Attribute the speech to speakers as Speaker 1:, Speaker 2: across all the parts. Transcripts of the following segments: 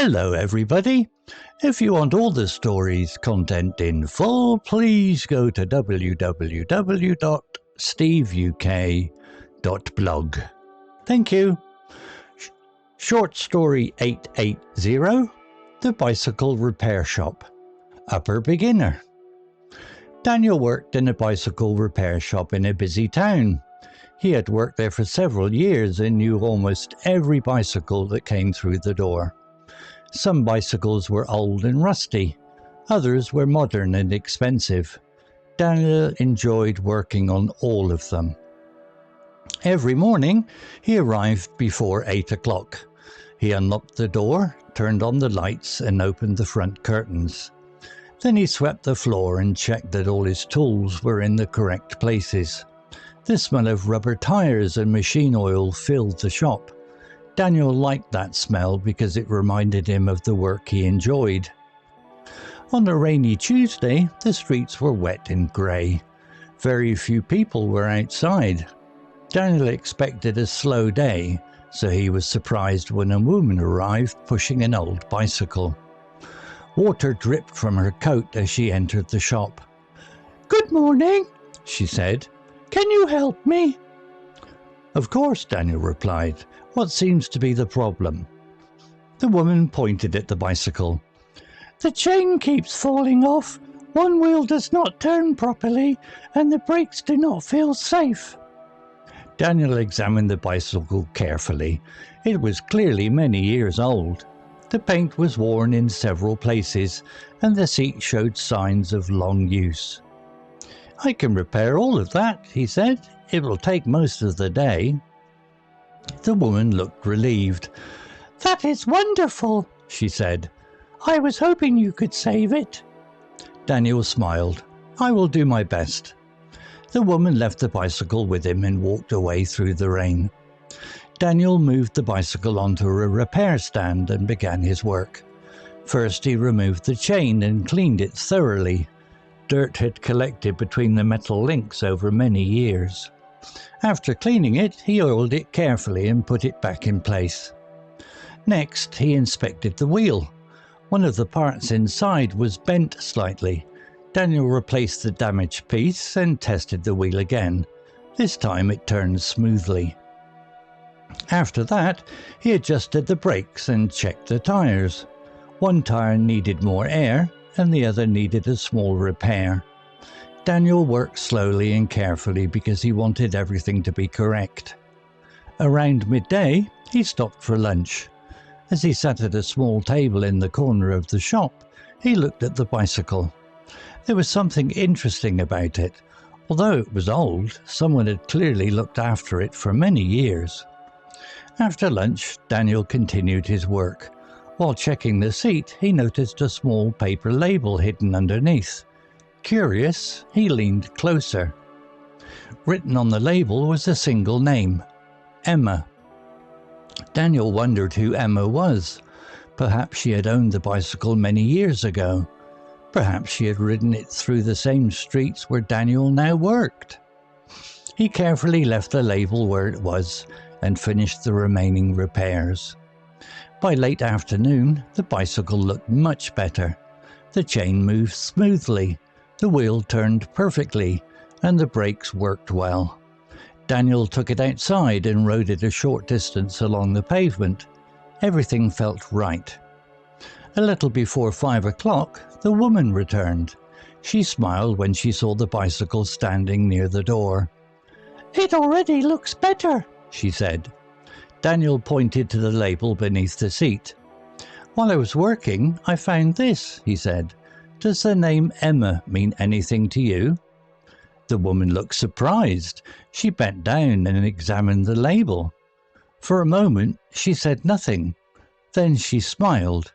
Speaker 1: Hello everybody. If you want all the story's content in full, please go to www.steveuk.blog. Thank you. Short story 880, The Bicycle Repair Shop. Upper beginner. Daniel worked in a bicycle repair shop in a busy town. He had worked there for several years and knew almost every bicycle that came through the door. Some bicycles were old and rusty, others were modern and expensive. Daniel enjoyed working on all of them. Every morning, he arrived before 8 o'clock. He unlocked the door, turned on the lights and opened the front curtains. Then he swept the floor and checked that all his tools were in the correct places. The smell of rubber tyres and machine oil filled the shop. Daniel liked that smell because it reminded him of the work he enjoyed. On a rainy Tuesday, the streets were wet and grey. Very few people were outside. Daniel expected a slow day, so he was surprised when a woman arrived pushing an old bicycle. Water dripped from her coat as she entered the shop. "Good morning," she said. "Can you help me?" "Of course," Daniel replied. "What seems to be the problem?" The woman pointed at the bicycle. "The chain keeps falling off, one wheel does not turn properly, and the brakes do not feel safe." Daniel examined the bicycle carefully. It was clearly many years old. The paint was worn in several places, and the seat showed signs of long use. "I can repair all of that," he said. "It will take most of the day." The woman looked relieved. "That is wonderful," she said. "I was hoping you could save it." Daniel smiled. "I will do my best." The woman left the bicycle with him and walked away through the rain. Daniel moved the bicycle onto a repair stand and began his work. First he removed the chain and cleaned it thoroughly. Dirt had collected between the metal links over many years. After cleaning it, he oiled it carefully and put it back in place. Next, he inspected the wheel. One of the parts inside was bent slightly. Daniel replaced the damaged piece and tested the wheel again. This time it turned smoothly. After that, he adjusted the brakes and checked the tyres. One tyre needed more air, and the other needed a small repair. Daniel worked slowly and carefully because he wanted everything to be correct. Around midday, he stopped for lunch. As he sat at a small table in the corner of the shop, he looked at the bicycle. There was something interesting about it. Although it was old, someone had clearly looked after it for many years. After lunch, Daniel continued his work. While checking the seat, he noticed a small paper label hidden underneath. Curious, he leaned closer. Written on the label was a single name, Emma. Daniel wondered who Emma was. Perhaps she had owned the bicycle many years ago. Perhaps she had ridden it through the same streets where Daniel now worked. He carefully left the label where it was and finished the remaining repairs. By late afternoon, the bicycle looked much better. The chain moved smoothly, the wheel turned perfectly, and the brakes worked well. Daniel took it outside and rode it a short distance along the pavement. Everything felt right. A little before 5 o'clock, the woman returned. She smiled when she saw the bicycle standing near the door. "It already looks better," she said. Daniel pointed to the label beneath the seat. "While I was working, I found this," he said. "Does the name Emma mean anything to you?" The woman looked surprised. She bent down and examined the label. For a moment, she said nothing. Then she smiled.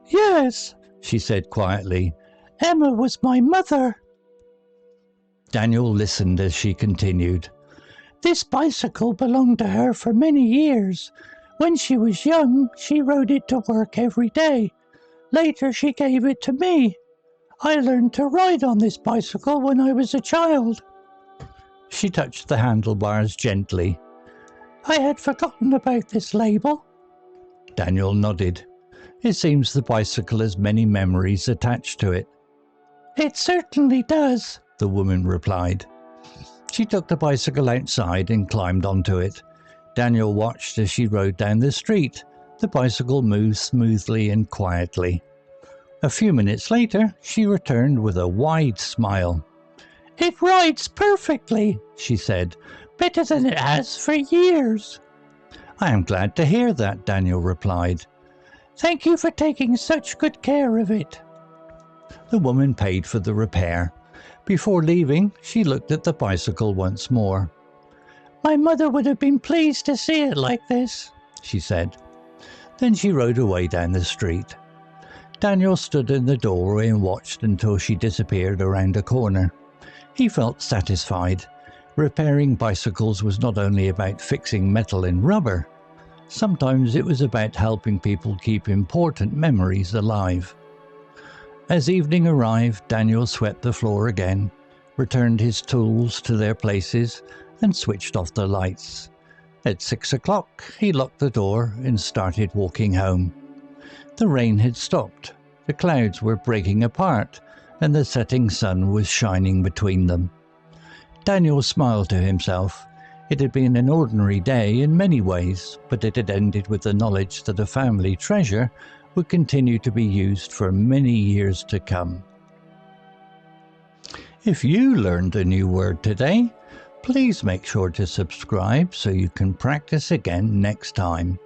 Speaker 1: "Yes," she said quietly. "Emma was my mother." Daniel listened as she continued. "This bicycle belonged to her for many years. When she was young, she rode it to work every day. Later, she gave it to me. I learned to ride on this bicycle when I was a child." She touched the handlebars gently. "I had forgotten about this label." Daniel nodded. It seems the bicycle has many memories attached to it.
Speaker 2: It certainly does,
Speaker 1: the woman replied. She took the bicycle outside and climbed onto it. Daniel watched as she rode down the street. The bicycle moved smoothly and quietly. A few minutes later, she returned with a wide smile.
Speaker 2: It rides perfectly, she said. Better than it has for years.
Speaker 1: I am glad to hear that, Daniel replied.
Speaker 2: Thank you for taking such good care of it.
Speaker 1: The woman paid for the repair. Before leaving, she looked at the bicycle once more.
Speaker 2: My mother would have been pleased to see it like this, she said.
Speaker 1: Then she rode away down the street. Daniel stood in the doorway and watched until she disappeared around a corner. He felt satisfied. Repairing bicycles was not only about fixing metal and rubber. Sometimes it was about helping people keep important memories alive. As evening arrived, Daniel swept the floor again, returned his tools to their places, and switched off the lights. At 6 o'clock, he locked the door and started walking home. The rain had stopped, the clouds were breaking apart, and the setting sun was shining between them. Daniel smiled to himself. It had been an ordinary day in many ways, but it had ended with the knowledge that a family treasure would continue to be used for many years to come. If you learned a new word today, please make sure to subscribe so you can practice again next time.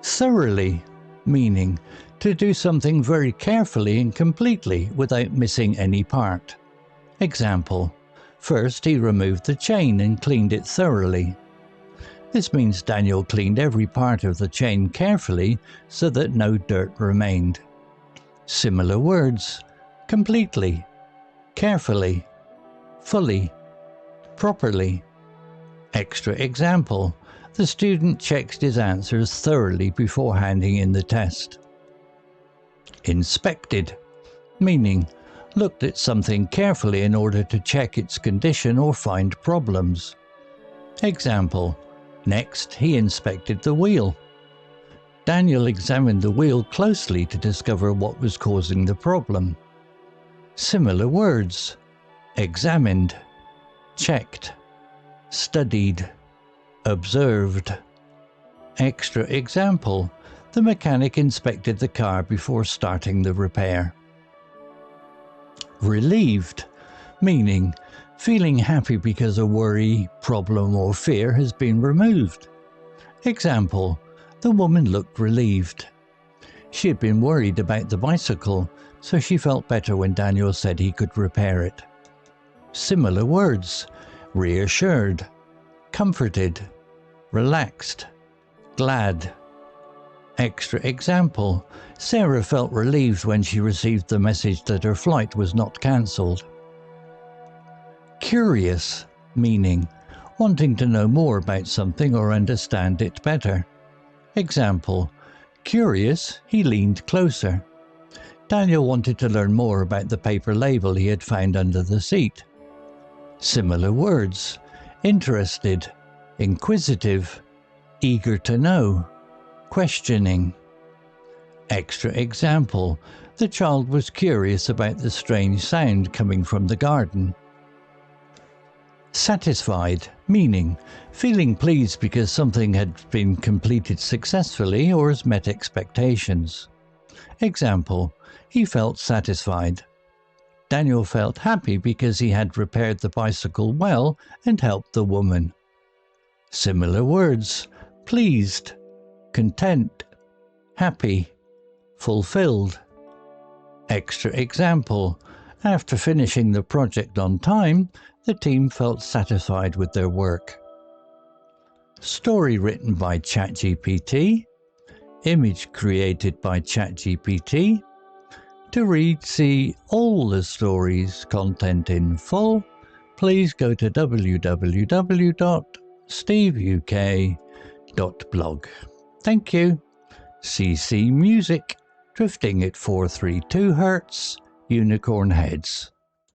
Speaker 1: Thoroughly, meaning to do something very carefully and completely without missing any part. Example: first he removed the chain and cleaned it thoroughly. This means Daniel cleaned every part of the chain carefully so that no dirt remained. Similar words: completely, carefully, fully, properly. Extra example: the student checked his answers thoroughly before handing in the test. Inspected, meaning looked at something carefully in order to check its condition or find problems. Example: next he inspected the wheel. Daniel examined the wheel closely to discover what was causing the problem. Similar words: examined, checked, studied, observed. Extra example: the mechanic inspected the car before starting the repair. Relieved, meaning feeling happy because a worry, problem or fear has been removed. Example: the woman looked relieved. She had been worried about the bicycle, so she felt better when Daniel said he could repair it. Similar words: reassured, comforted, relaxed, glad. Extra example: Sarah felt relieved when she received the message that her flight was not cancelled. Curious, meaning wanting to know more about something or understand it better. Example: curious, he leaned closer. Daniel wanted to learn more about the paper label he had found under the seat. Similar words: interested, inquisitive, eager to know, questioning. Extra example: the child was curious about the strange sound coming from the garden. Satisfied, meaning feeling pleased because something had been completed successfully or has met expectations. Example: he felt satisfied. Daniel felt happy because he had repaired the bicycle well and helped the woman. Similar words: pleased, content, happy, fulfilled. Extra example: after finishing the project on time, the team felt satisfied with their work. Story written by ChatGPT. Image created by ChatGPT. To read, see all the stories' content in full, please go to www.steveuk.blog. Thank you. CC Music, drifting at 432 Hz, Unicorn Heads.